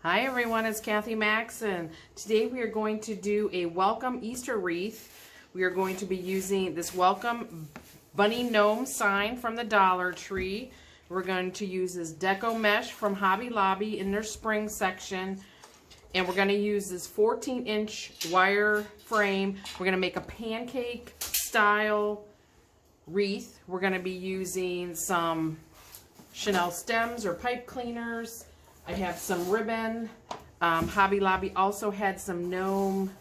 Hi everyone, it's Kathy Max, and today we are going to do a welcome Easter wreath. We are going to be using this welcome bunny gnome sign from the Dollar Tree. We're going to use this deco mesh from Hobby Lobby in their spring section, and we're going to use this 14-inch wire frame. We're going to make a pancake style wreath. We're going to be using some Chanel stems or pipe cleaners. I have some ribbon. Hobby Lobby also had some gnome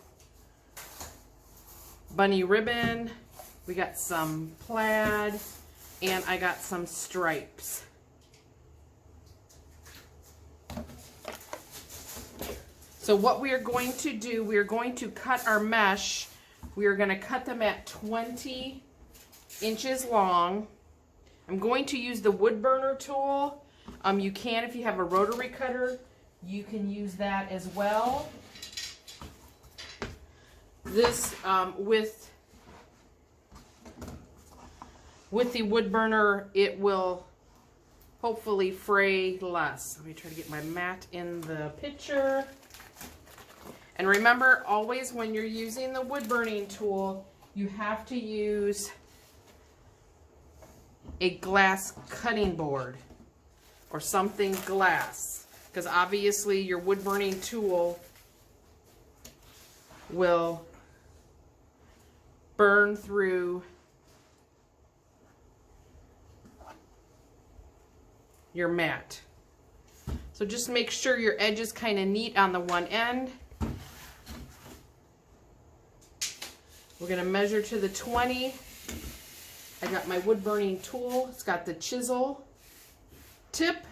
bunny ribbon. We got some plaid, and I got some stripes. So what we are going to do, we are going to cut our mesh. We are going to cut them at 20 inches long. I'm going to use the wood burner tool. You can, if you have a rotary cutter, you can use that as well. This, with the wood burner, it will hopefully fray less. Let me try to get my mat in the picture. And remember, always when you're using the wood burning tool, you have to use a glass cutting board or something glass, because obviously your wood burning tool will burn through your mat. So just make sure your edge is kind of neat on the one end. We're going to measure to the 20. I got my wood burning tool. It's got the chisel tip.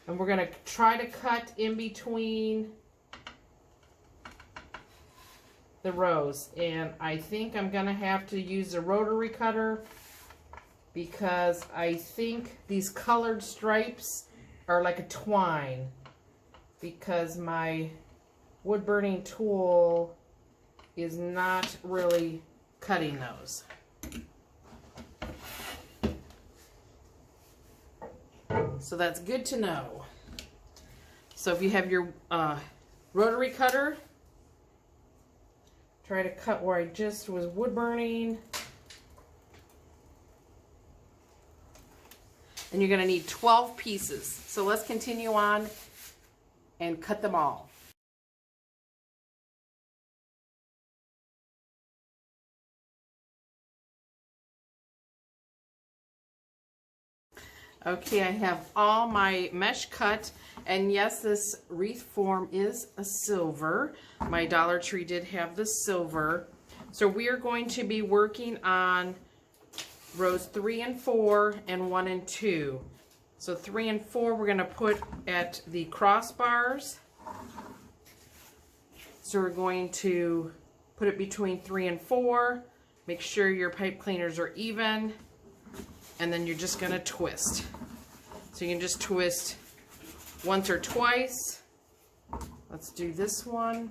And we're going to try to cut in between the rows. And I think I'm going to have to use a rotary cutter because I think these colored stripes are like a twine, because my wood burning tool is not really cutting those. So that's good to know. So if you have your rotary cutter, try to cut where I just was wood burning. And you're going to need 12 pieces. So let's continue on and cut them all. Okay, I have all my mesh cut, and yes, this wreath form is a silver. My Dollar Tree did have the silver. So we are going to be working on rows 3 and 4 and 1 and 2. So 3 and 4 we're going to put at the crossbars. So we're going to put it between 3 and 4. Make sure your pipe cleaners are even. And then you're just going to twist. So you can just twist once or twice. Let's do this one.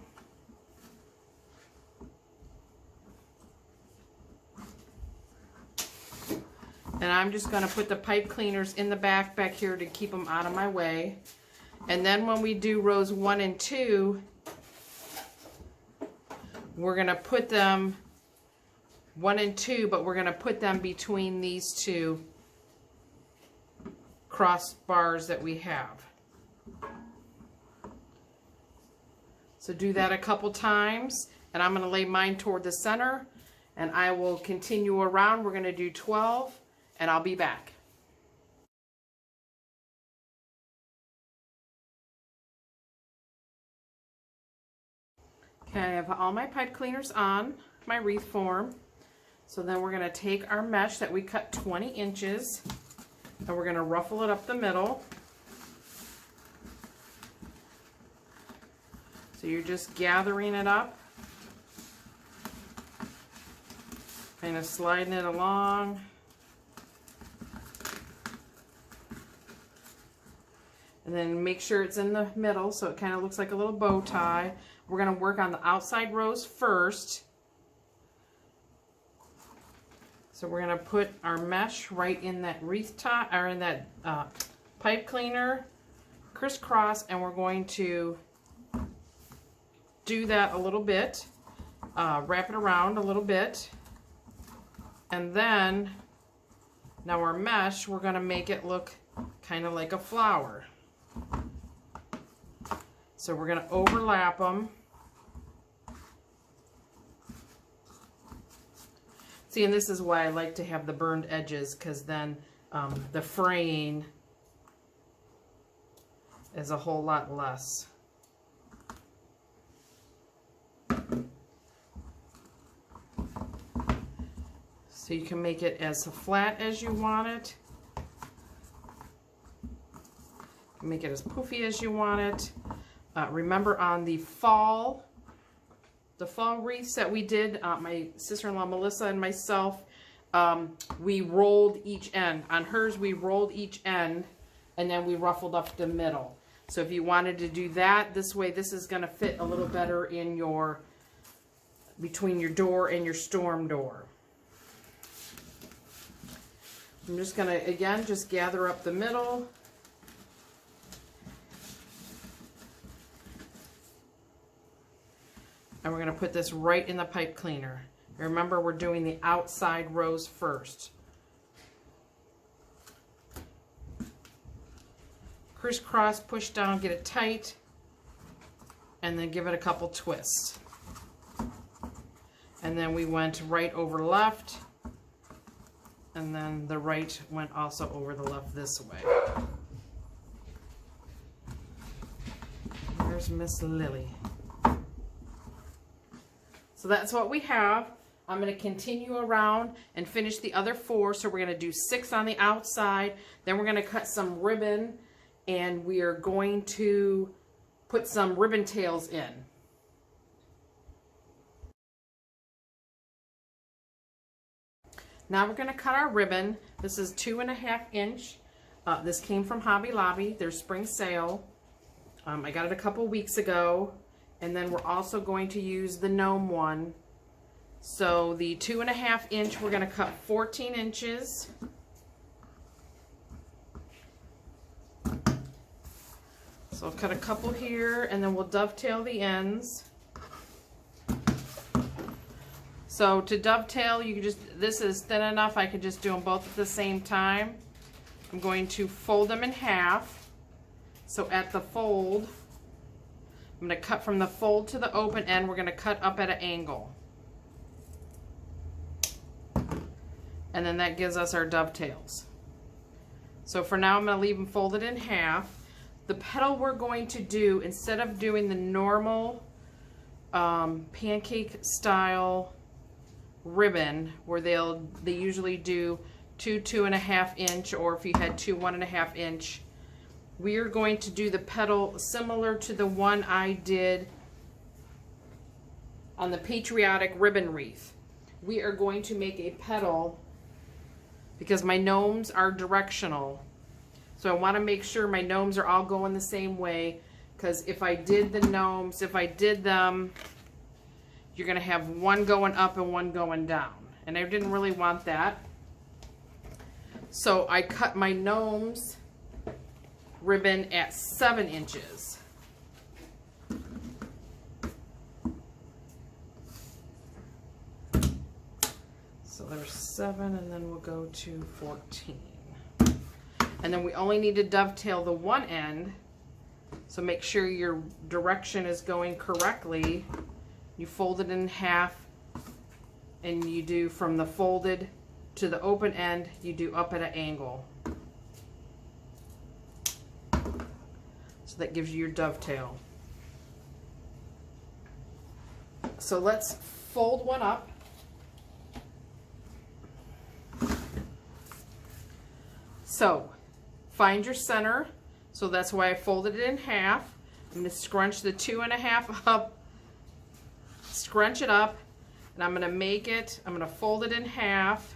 And I'm just going to put the pipe cleaners in the back here to keep them out of my way. And then when we do rows 1 and 2, we're going to put them 1 and 2, but we're going to put them between these two crossbars that we have. So do that a couple times, and I'm going to lay mine toward the center, and I will continue around. We're going to do 12, and I'll be back. Okay, I have all my pipe cleaners on my wreath form. So then we're going to take our mesh that we cut 20 inches and we're going to ruffle it up the middle. So you're just gathering it up, kind of sliding it along. And then make sure it's in the middle so it kind of looks like a little bow tie. We're going to work on the outside rows first. So we're going to put our mesh right in that wreath tie, or in that pipe cleaner, crisscross, and we're going to do that a little bit, wrap it around a little bit, and then now our mesh, we're going to make it look kind of like a flower. So we're going to overlap them. See, and this is why I like to have the burned edges, because then the fraying is a whole lot less. So you can make it as flat as you want it. Make it as poofy as you want it. Remember on the fall wreaths that we did, my sister-in-law Melissa and myself, we rolled each end. On hers, we rolled each end, and then we ruffled up the middle. So if you wanted to do that, this way, this is going to fit a little better in your, between your door and your storm door. I'm just going to, again, just gather up the middle. And we're going to put this right in the pipe cleaner. Remember, we're doing the outside rows first. Crisscross, push down, get it tight, and then give it a couple twists. And then we went right over left, and then the right went also over the left this way. There's Miss Lily. So that's what we have. I'm going to continue around and finish the other 4. So we're going to do 6 on the outside. Then we're going to cut some ribbon, and we are going to put some ribbon tails in. Now we're going to cut our ribbon. This is 2.5 inch. This came from Hobby Lobby, their spring sale. I got it a couple weeks ago. And then we're also going to use the gnome one. So the 2.5 inch, we're going to cut 14 inches. So I'll cut a couple here, and then we'll dovetail the ends. So to dovetail, you can just, this is thin enough, I could just do them both at the same time. I'm going to fold them in half. So at the fold, I'm going to cut from the fold to the open end. We're going to cut up at an angle. And then that gives us our dovetails. So for now, I'm going to leave them folded in half. The petal we're going to do, instead of doing the normal pancake style ribbon, where they usually do 2.5 inch, or if you had 1.5 inch, we are going to do the petal similar to the one I did on the patriotic ribbon wreath. We are going to make a petal, because my gnomes are directional. So I want to make sure my gnomes are all going the same way, because if I did the gnomes, if I did them, you're going to have one going up and one going down. And I didn't really want that. So I cut my gnomes ribbon at 7 inches. So there's 7, and then we'll go to 14. And then we only need to dovetail the one end. So make sure your direction is going correctly. You fold it in half, and you do from the folded to the open end, you do up at an angle. So that gives you your dovetail. So let's fold one up. So find your center. So that's why I folded it in half. I'm going to scrunch the 2.5 up, scrunch it up, and I'm going to make it, I'm going to fold it in half,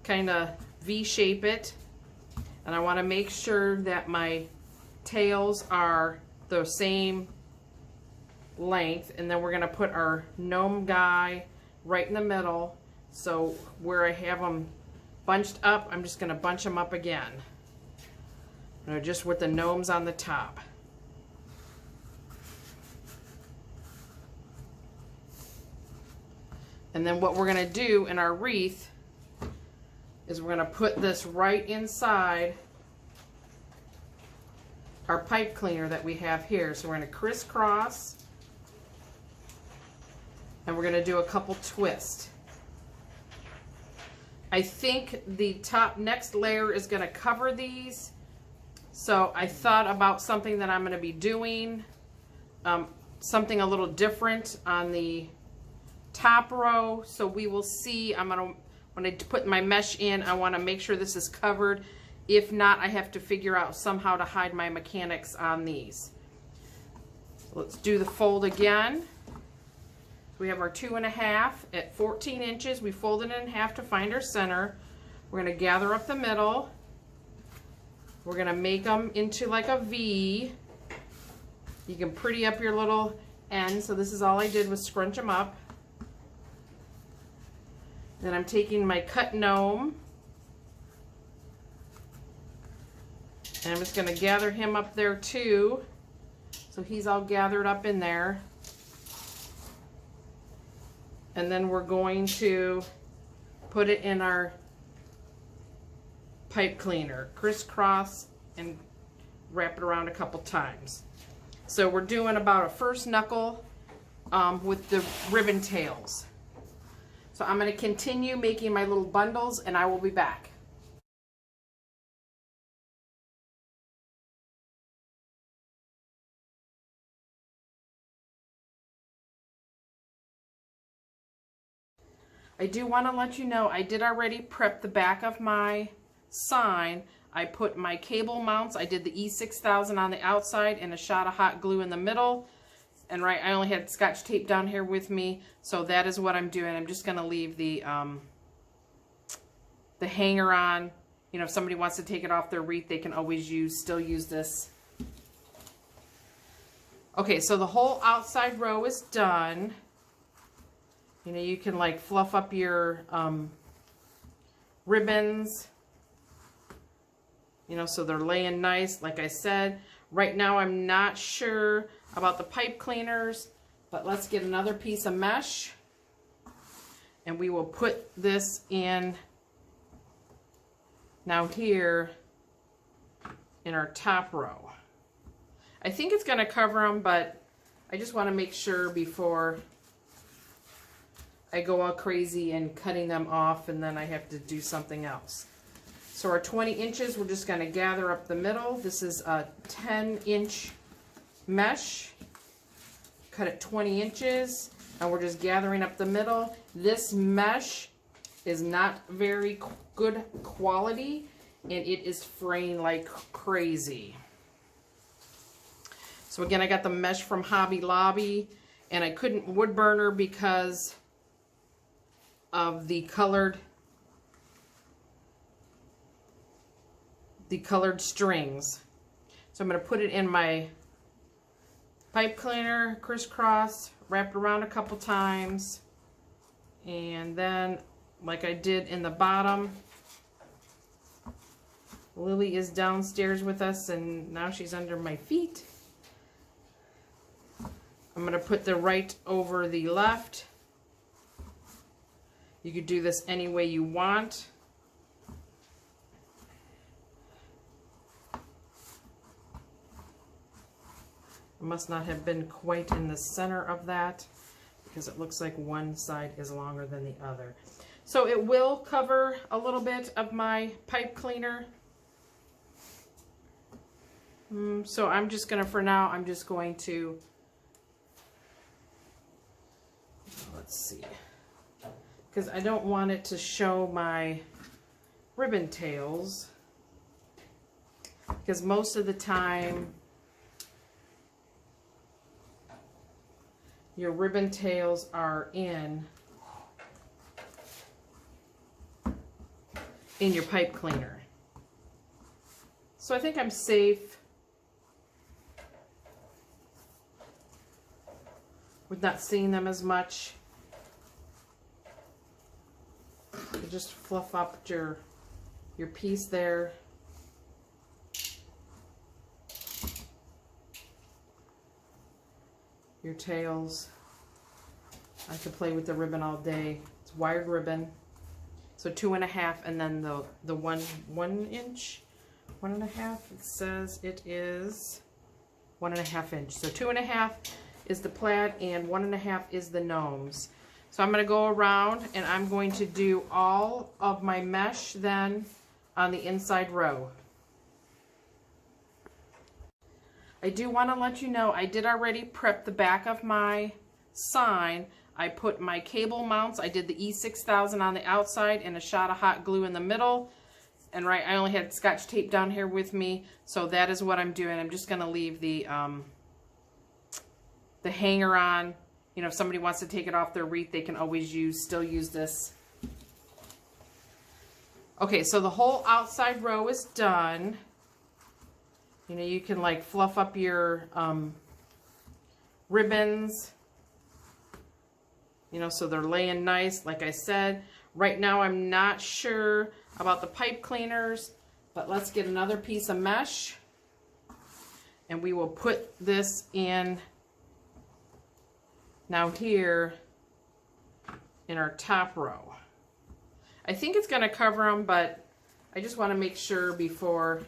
kind of V-shape it, and I want to make sure that my tails are the same length, and then we're going to put our gnome guy right in the middle. So where I have them bunched up, I'm just going to bunch them up again. just with the gnomes on the top. And then what we're going to do in our wreath is we're going to put this right inside our pipe cleaner that we have here. So we're going to crisscross, and we're going to do a couple twists. I think the top next layer is going to cover these. So I thought about something that I'm going to be doing, something a little different on the top row. So we will see. When I put my mesh in, I want to make sure this is covered. If not, I have to figure out somehow to hide my mechanics on these. Let's do the fold again. We have our 2.5 at 14 inches. We folded it in half to find our center. We're going to gather up the middle. We're going to make them into like a V. You can pretty up your little ends. So this is all I did was scrunch them up. Then I'm taking my cut gnome, and I'm just going to gather him up there too. So he's all gathered up in there. And then we're going to put it in our pipe cleaner, crisscross, and wrap it around a couple times. So we're doing about a first knuckle with the ribbon tails. So I'm going to continue making my little bundles, and I will be back. I do want to let you know I did already prep the back of my sign. I put my cable mounts. I did the E6000 on the outside and a shot of hot glue in the middle. And right, I only had Scotch tape down here with me, so that is what I'm doing. I'm just going to leave the hanger on. You know, if somebody wants to take it off their wreath, they can always still use this. Okay, so the whole outside row is done. You know, you can like fluff up your ribbons, you know, so they're laying nice. Like I said, right now I'm not sure about the pipe cleaners, but let's get another piece of mesh, and we will put this in now here in our top row. I think it's going to cover them, but I just want to make sure before I go all crazy and cutting them off, and then I have to do something else. So our 20 inches, we're just going to gather up the middle. This is a 10-inch mesh, cut at 20 inches, and we're just gathering up the middle. This mesh is not very good quality, and it is fraying like crazy. So again, I got the mesh from Hobby Lobby, and I couldn't wood burner because of the colored strings. So I'm going to put it in my pipe cleaner, crisscross, wrap it around a couple times, and then like I did in the bottom, Lily is downstairs with us and now she's under my feet. I'm going to put the right over the left. You could do this any way you want. It must not have been quite in the center of that because it looks like one side is longer than the other. So it will cover a little bit of my pipe cleaner. So I'm just going to, for now, I'm just going to, let's see, because I don't want it to show my ribbon tails, because most of the time your ribbon tails are in your pipe cleaner. So I think I'm safe with not seeing them as much. You just fluff up your piece there. your tails. I could play with the ribbon all day. It's wired ribbon. So 2.5, and then the 1 inch, 1.5. It says it is 1.5 inch. So 2.5 is the plaid and 1.5 is the gnomes. So I'm going to go around and I'm going to do all of my mesh then on the inside row. I do want to let you know I did already prep the back of my sign. I put my cable mounts. I did the E6000 on the outside and a shot of hot glue in the middle. And right, I only had Scotch tape down here with me, so that is what I'm doing. I'm just going to leave the hanger on. You know, if somebody wants to take it off their wreath, they can always still use this. Okay, so the whole outside row is done. You know, you can like fluff up your ribbons, you know, so they're laying nice. Like I said, right now I'm not sure about the pipe cleaners, but let's get another piece of mesh and we will put this in now here in our top row. I think it's going to cover them, but I just want to make sure before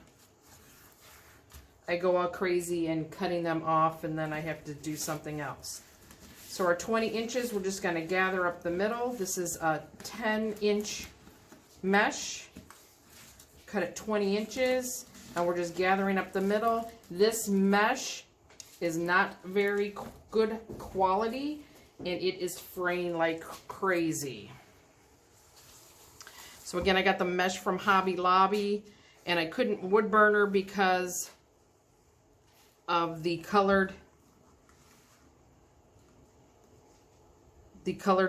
I go all crazy and cutting them off and then I have to do something else. So our 20 inches, we're just going to gather up the middle. This is a 10-inch mesh. Cut it 20 inches, and we're just gathering up the middle. This mesh is not very good quality, and it is fraying like crazy. So again, I got the mesh from Hobby Lobby, and I couldn't wood burner because of the colored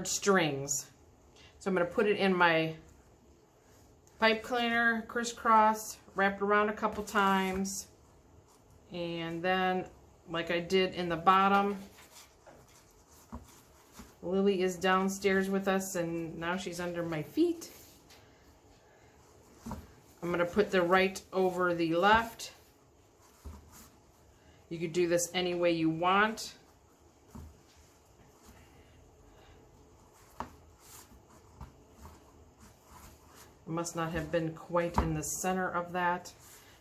strings. So I'm going to put it in my pipe cleaner, crisscross, wrap it around a couple times, and then like I did in the bottom, Lily is downstairs with us and now she's under my feet. I'm going to put the right over the left. You could do this any way you want. It must not have been quite in the center of that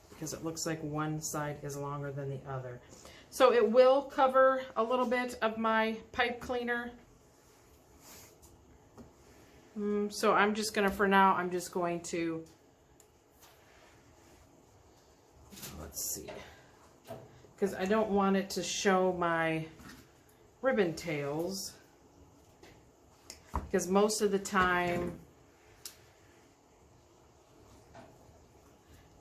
because it looks like one side is longer than the other. So it will cover a little bit of my pipe cleaner. So I'm just going to, for now, I'm just going to, let's see, because I don't want it to show my ribbon tails, because most of the time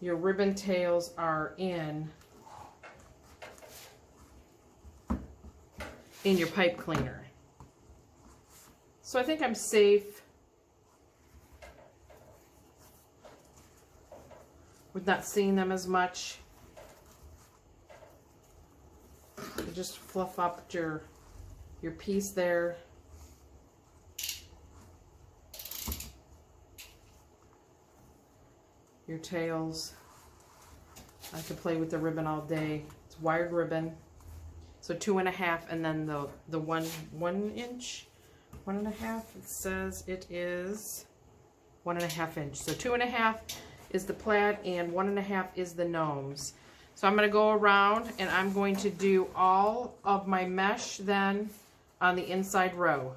your ribbon tails are in your pipe cleaner. So I think I'm safe with not seeing them as much. You just fluff up your piece there. Your tails. I could play with the ribbon all day. It's wired ribbon. So 2.5, and then the 1 inch, 1.5. It says it is 1.5 inch. So 2.5 is the plaid and 1.5 is the gnomes. So I'm going to go around and I'm going to do all of my mesh then on the inside row.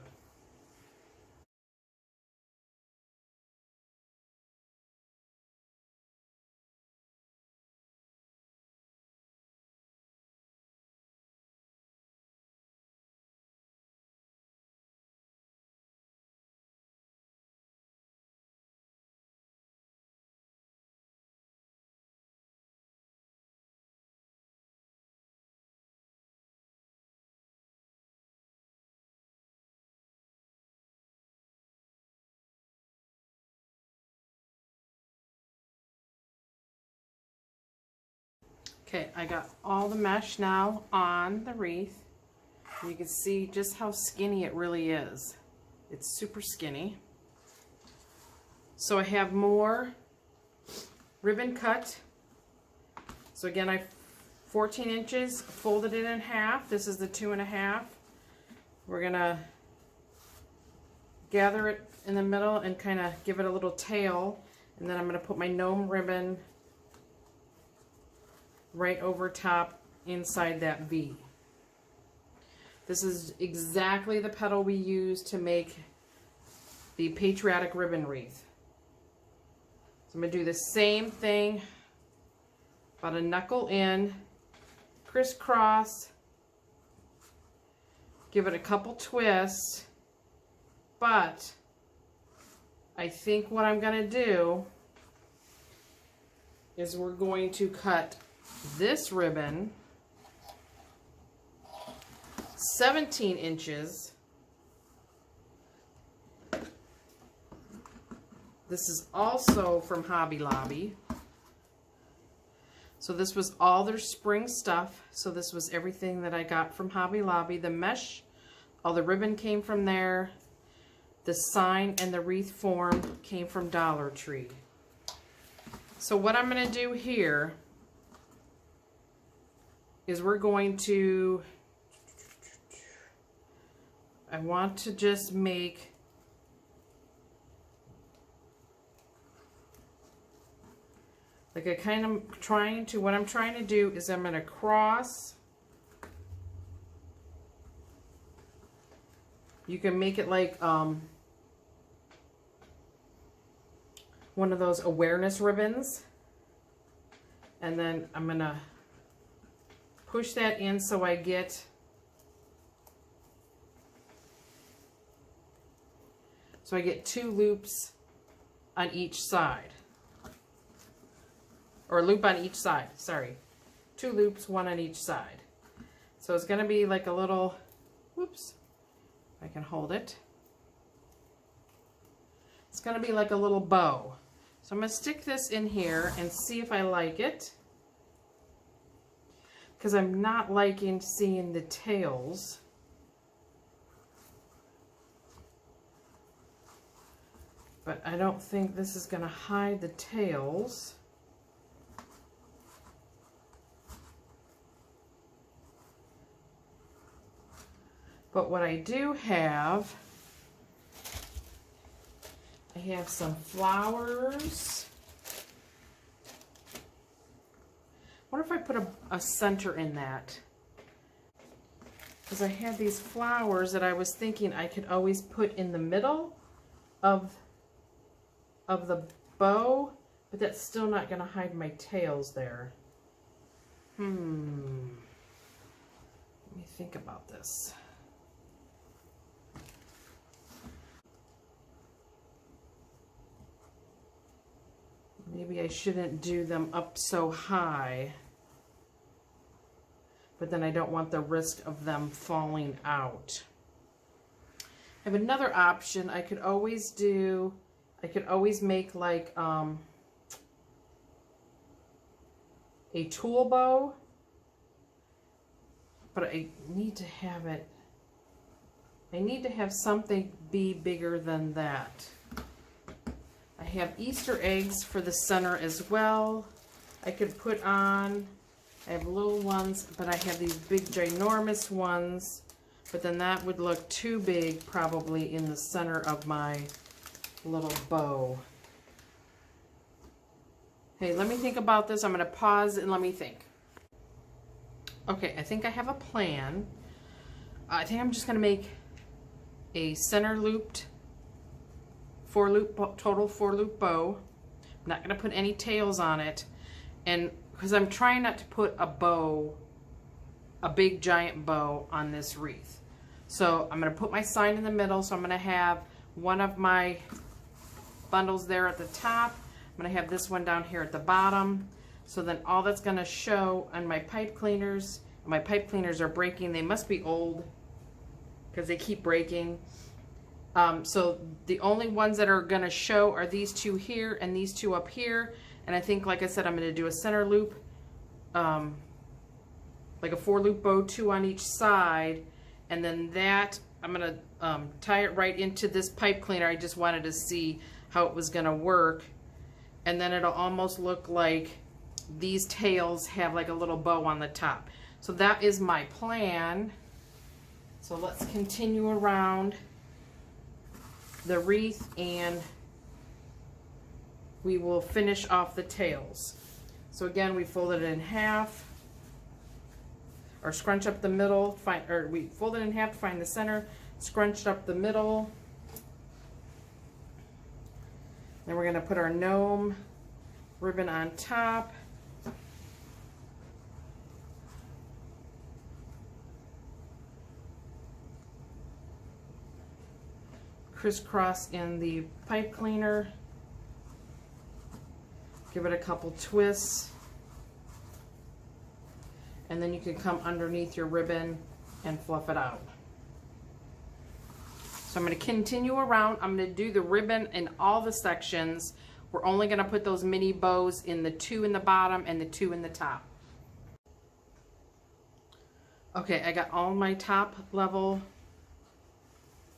Okay, I got all the mesh now on the wreath. You can see just how skinny it really is. It's super skinny. So I have more ribbon cut. So again, I 14 inches, folded it in half. This is the 2.5. We're gonna gather it in the middle and kind of give it a little tail, and then I'm gonna put my gnome ribbon right over top inside that V. This is exactly the petal we use to make the patriotic ribbon wreath. So I'm gonna do the same thing, about a knuckle in, crisscross, give it a couple twists, but I think what I'm gonna do is we're going to cut this ribbon 17 inches. This is also from Hobby Lobby. So this was all their spring stuff. So this was everything that I got from Hobby Lobby. The mesh, all the ribbon came from there. The sign and the wreath form came from Dollar Tree. So what I'm going to do here is we're going to, I want to just make like a kind of what I'm trying to do is I'm going to cross. You can make it like one of those awareness ribbons. And then I'm going to push that in so I get two loops on each side. Or a loop on each side, sorry. 2 loops, 1 on each side. So it's going to be like a little, whoops, I can hold it. It's going to be like a little bow. So I'm going to stick this in here and see if I like it. Because I'm not liking seeing the tails. But I don't think this is going to hide the tails. But what I do have, I have some flowers. What if I put a center in that? Because I have these flowers that I was thinking I could always put in the middle of the bow, but that's still not going to hide my tails there. Let me think about this. Maybe I shouldn't do them up so high, but then I don't want the risk of them falling out. I have another option. I could always make like a tool bow, but I need to have something be bigger than that. I have Easter eggs for the center as well. I could put on, I have little ones, but I have these big ginormous ones, but then that would look too big probably in the center of my little bow. Hey, let me think about this. I'm going to pause and let me think. Okay, I think I have a plan. I think I'm just going to make a center looped total 4-loop bow. I'm not going to put any tails on it, and because I'm trying not to put a big giant bow on this wreath. So I'm going to put my sign in the middle. So I'm going to have one of my bundles there at the top. I'm going to have this one down here at the bottom. So then all that's going to show on my pipe cleaners, my pipe cleaners are breaking. They must be old because they keep breaking. So the only ones that are going to show are these 2 here and these 2 up here. And I think, like I said, I'm going to do a center loop, like a 4-loop bow, 2 on each side. And then that, I'm going to tie it right into this pipe cleaner. I just wanted to see how it was going to work. And then it'll almost look like these tails have like a little bow on the top. So that is my plan. So let's continue around the wreath and we will finish off the tails. So again, we folded it in half, or scrunch up the middle, we folded it in half to find the center, scrunched up the middle. Then we're gonna put our gnome ribbon on top. Crisscross in the pipe cleaner. Give it a couple twists. And then you can come underneath your ribbon and fluff it out. So I'm going to continue around. I'm going to do the ribbon in all the sections. We're only going to put those mini bows in the 2 in the bottom and the 2 in the top. Okay, I got all my top level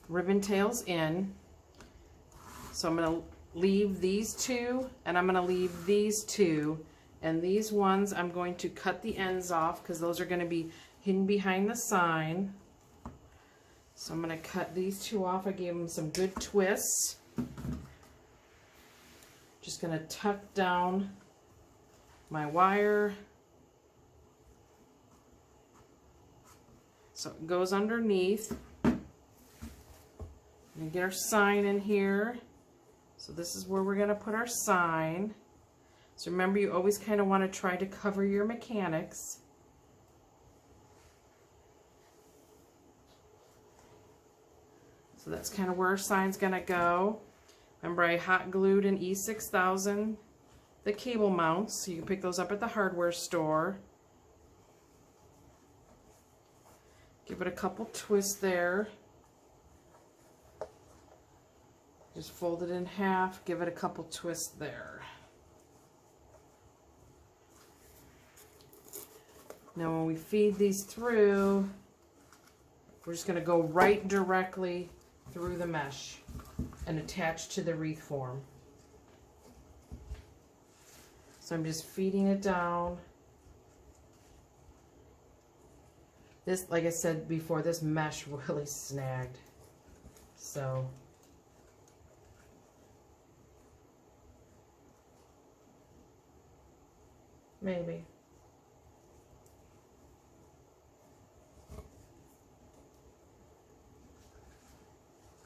ribbon tails in. So I'm going to leave these 2 and I'm going to leave these 2. And these ones I'm going to cut the ends off because those are going to be hidden behind the sign. So I'm going to cut these 2 off. I gave them some good twists. Just going to tuck down my wire so it goes underneath. And get our sign in here. So this is where we're going to put our sign. So remember, you always kind of want to try to cover your mechanics. So that's kind of where our sign's going to go. Remember, I hot glued in E6000 the cable mounts, so you can pick those up at the hardware store. Give it a couple twists there. Just fold it in half, give it a couple twists there. Now when we feed these through, we're just going to go right directly through the mesh and attach to the wreath form. So I'm just feeding it down. This, like I said before, this mesh really snagged. So maybe.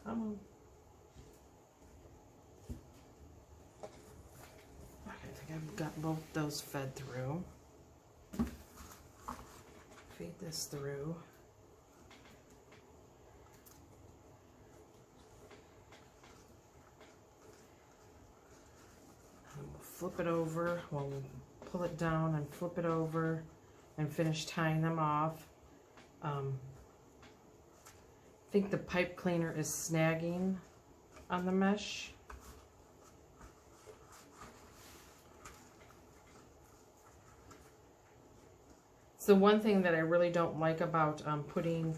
Come on. Okay, I think I've got both those fed through. Feed this through. And we'll flip it over. Well, we'll pull it down and flip it over and finish tying them off. I think the pipe cleaner is snagging on the mesh. So one thing that I really don't like about putting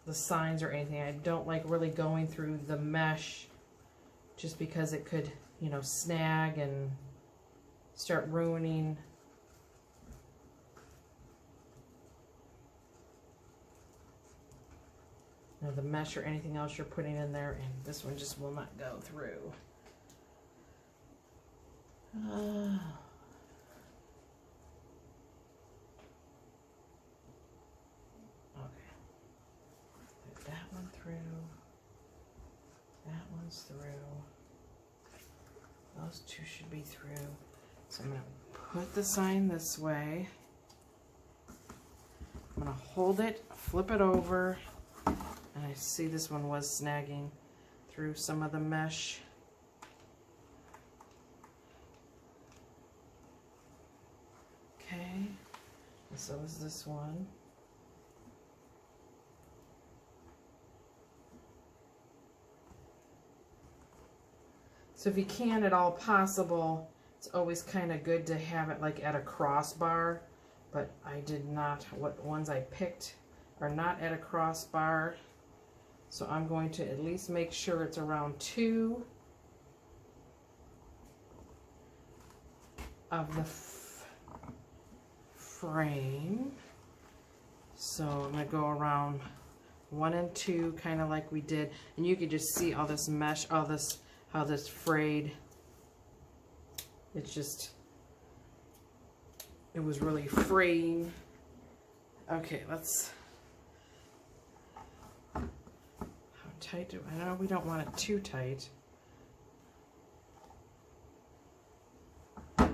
the signs or anything, I don't like really going through the mesh just because it could, you know, snag and start ruining the mesh or anything else you're putting in there, and this one just will not go through. Okay. Put that one through. That one's through. Those 2 should be through. So I'm going to put the sign this way. I'm going to hold it, flip it over. And I see this one was snagging through some of the mesh. Okay, and so is this one. So if you can at all possible, it's always kind of good to have it like at a crossbar, but I did not. What ones I picked are not at a crossbar. So I'm going to at least make sure it's around 2 of the frame. So I'm going to go around 1 and 2, kind of like we did. And you can just see all this mesh, all this, how this frayed. It's just, it was really fraying. Okay, let's, how tight do I know? We don't want it too tight. So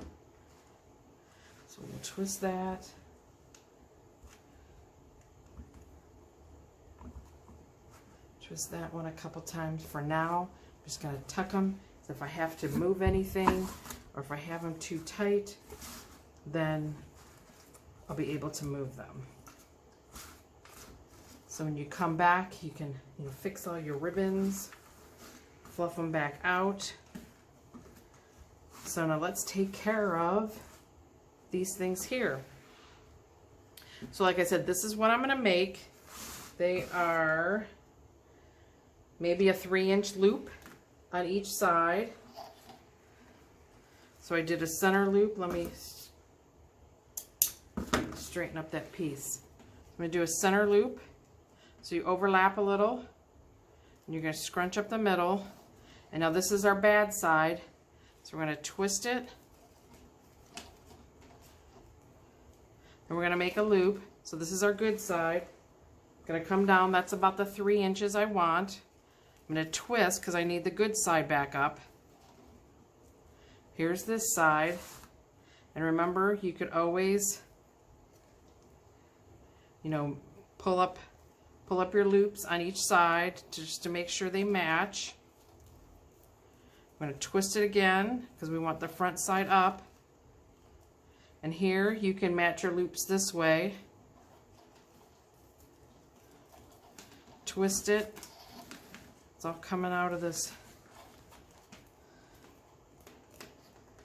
we'll twist that. Twist that one a couple times. For now, I'm just going to tuck them. So if I have to move anything, or if I have them too tight, then I'll be able to move them. So when you come back, you can fix all your ribbons, fluff them back out. So now let's take care of these things here. So like I said, this is what I'm going to make. They are maybe a 3-inch loop on each side. So I did a center loop. Let me straighten up that piece. I'm going to do a center loop. So you overlap a little, and you're going to scrunch up the middle. And now this is our bad side. So we're going to twist it. And we're going to make a loop. So this is our good side. I'm going to come down. That's about the 3 inches I want. I'm going to twist because I need the good side back up. Here's this side. And remember, you could always, pull up your loops on each side just to make sure they match. I'm going to twist it again because we want the front side up. And here you can match your loops this way. Twist it. It's all coming out of this.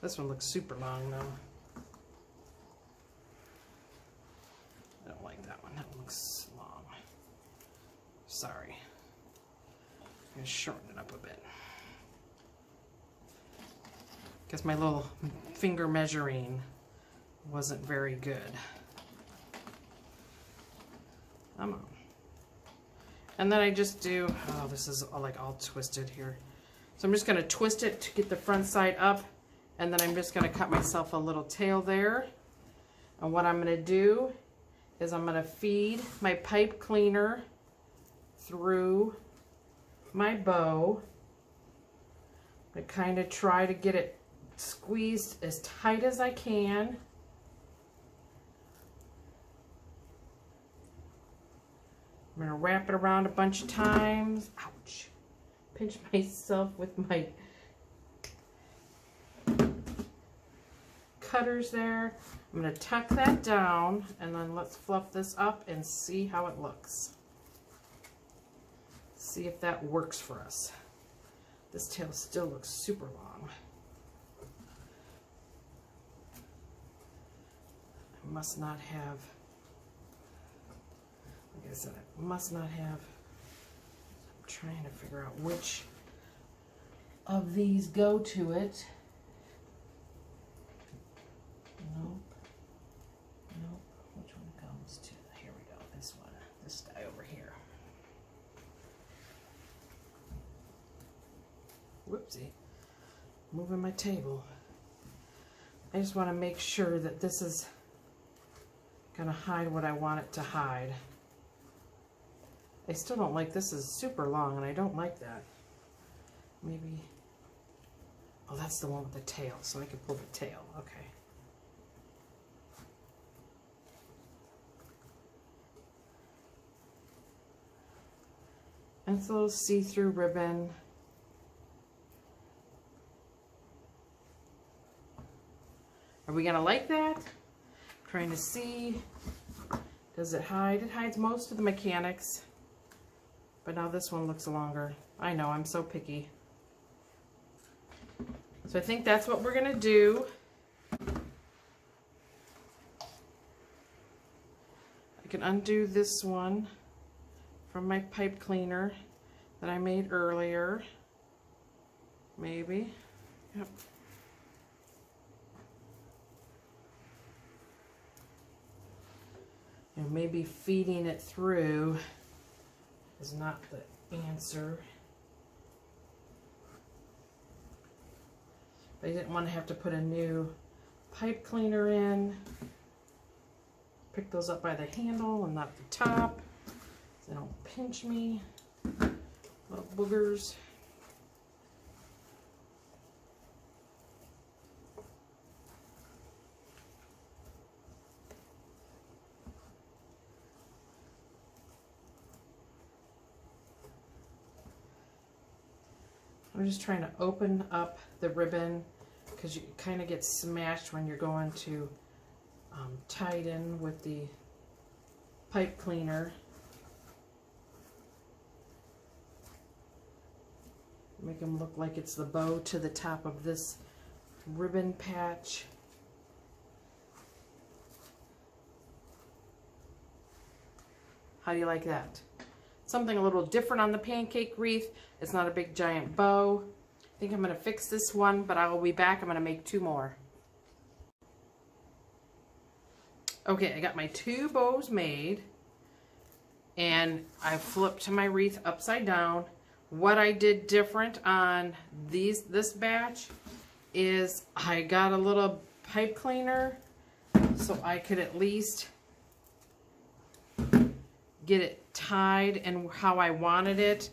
This one looks super long though. I don't like that one. That one looks long. Sorry. I'm going to shorten it up a bit. Because my little finger measuring wasn't very good. Come on. And then I just do, oh, this is like all twisted here. So I'm just going to twist it to get the front side up. And then I'm just going to cut myself a little tail there. And what I'm going to do is I'm going to feed my pipe cleaner through my bow. I kind of try to get it squeezed as tight as I can. I'm going to wrap it around a bunch of times. Ouch. Pinch myself with my cutters there. I'm going to tuck that down, and then let's fluff this up and see how it looks. See if that works for us. This tail still looks super long. I must not have, like I said, I must not have, I'm trying to figure out which of these go to it. Nope. Nope. Which one comes to, here we go, this one, this guy over here. Whoopsie. Moving my table. I just want to make sure that this is going to hide what I want it to hide. I still don't like, this is super long and I don't like that. Maybe, oh, that's the one with the tail, so I can pull the tail. Okay. And it's a little see-through ribbon. Are we gonna like that? Trying to see, does it hide? It hides most of the mechanics, but now this one looks longer. I know, I'm so picky. So I think that's what we're gonna do. I can undo this one from my pipe cleaner that I made earlier. Maybe. Yep. And maybe feeding it through is not the answer. I didn't want to have to put a new pipe cleaner in. Pick those up by the handle and not the top, so they don't pinch me. Little boogers. I'm just trying to open up the ribbon because you kind of get smashed when you're going to tie it in with the pipe cleaner. Make them look like it's the bow to the top of this ribbon patch. How do you like that? Something a little different on the pancake wreath. It's not a big giant bow. I think I'm going to fix this one, but I will be back. I'm going to make 2 more. Okay, I got my 2 bows made, and I flipped my wreath upside down. What I did different on this batch is I got a little pipe cleaner so I could at least get it tied and how I wanted it.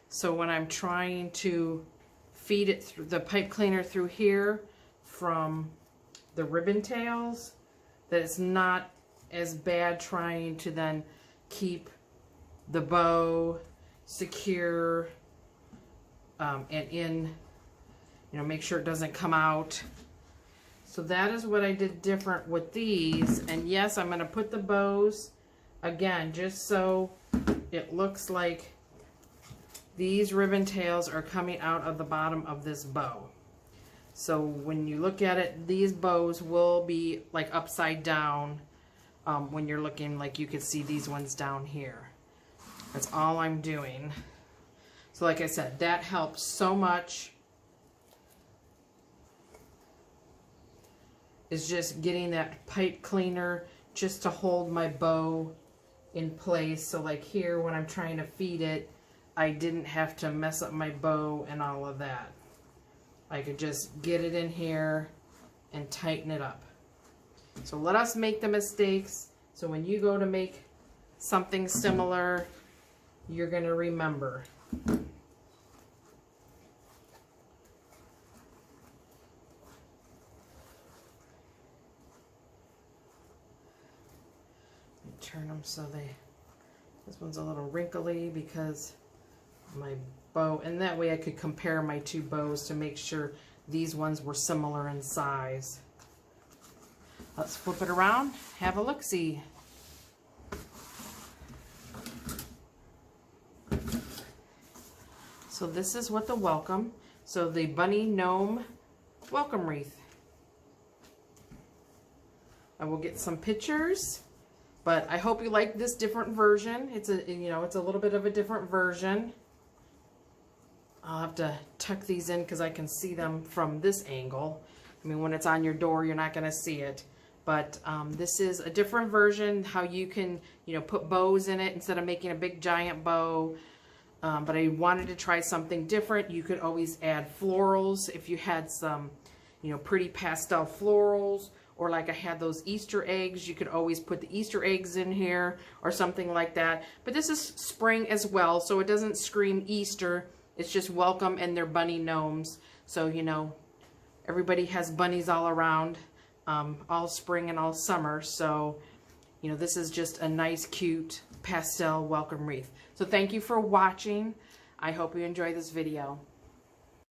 So when I'm trying to feed it through the pipe cleaner through here from the ribbon tails, that it's not as bad trying to then keep the bow secure and in, make sure it doesn't come out. So that is what I did different with these. And yes, I'm going to put the bows again just so it looks like these ribbon tails are coming out of the bottom of this bow. So when you look at it, these bows will be like upside down when you're looking, like you could see these ones down here. That's all I'm doing. So like I said, that helps so much. Is just getting that pipe cleaner just to hold my bow in place. So like here when I'm trying to feed it, I didn't have to mess up my bow and all of that. I could just get it in here and tighten it up. So let us make the mistakes, so when you go to make something similar, you're going to remember. Turn them so this one's a little wrinkly because my bow, and that way I could compare my 2 bows to make sure these ones were similar in size. Let's flip it around, have a look-see. So this is what the welcome, so the bunny gnome welcome wreath. I will get some pictures. But I hope you like this different version. It's it's a little bit of a different version. I'll have to tuck these in because I can see them from this angle. I mean, when it's on your door, you're not going to see it. But this is a different version, how you can, put bows in it instead of making a big giant bow. But I wanted to try something different. You could always add florals if you had some, pretty pastel florals. Or like I had those Easter eggs, you could always put the Easter eggs in here or something like that. But this is spring as well, so it doesn't scream Easter. It's just welcome, and they're bunny gnomes. So, everybody has bunnies all around, all spring and all summer. So, this is just a nice, cute pastel welcome wreath. So thank you for watching. I hope you enjoy this video.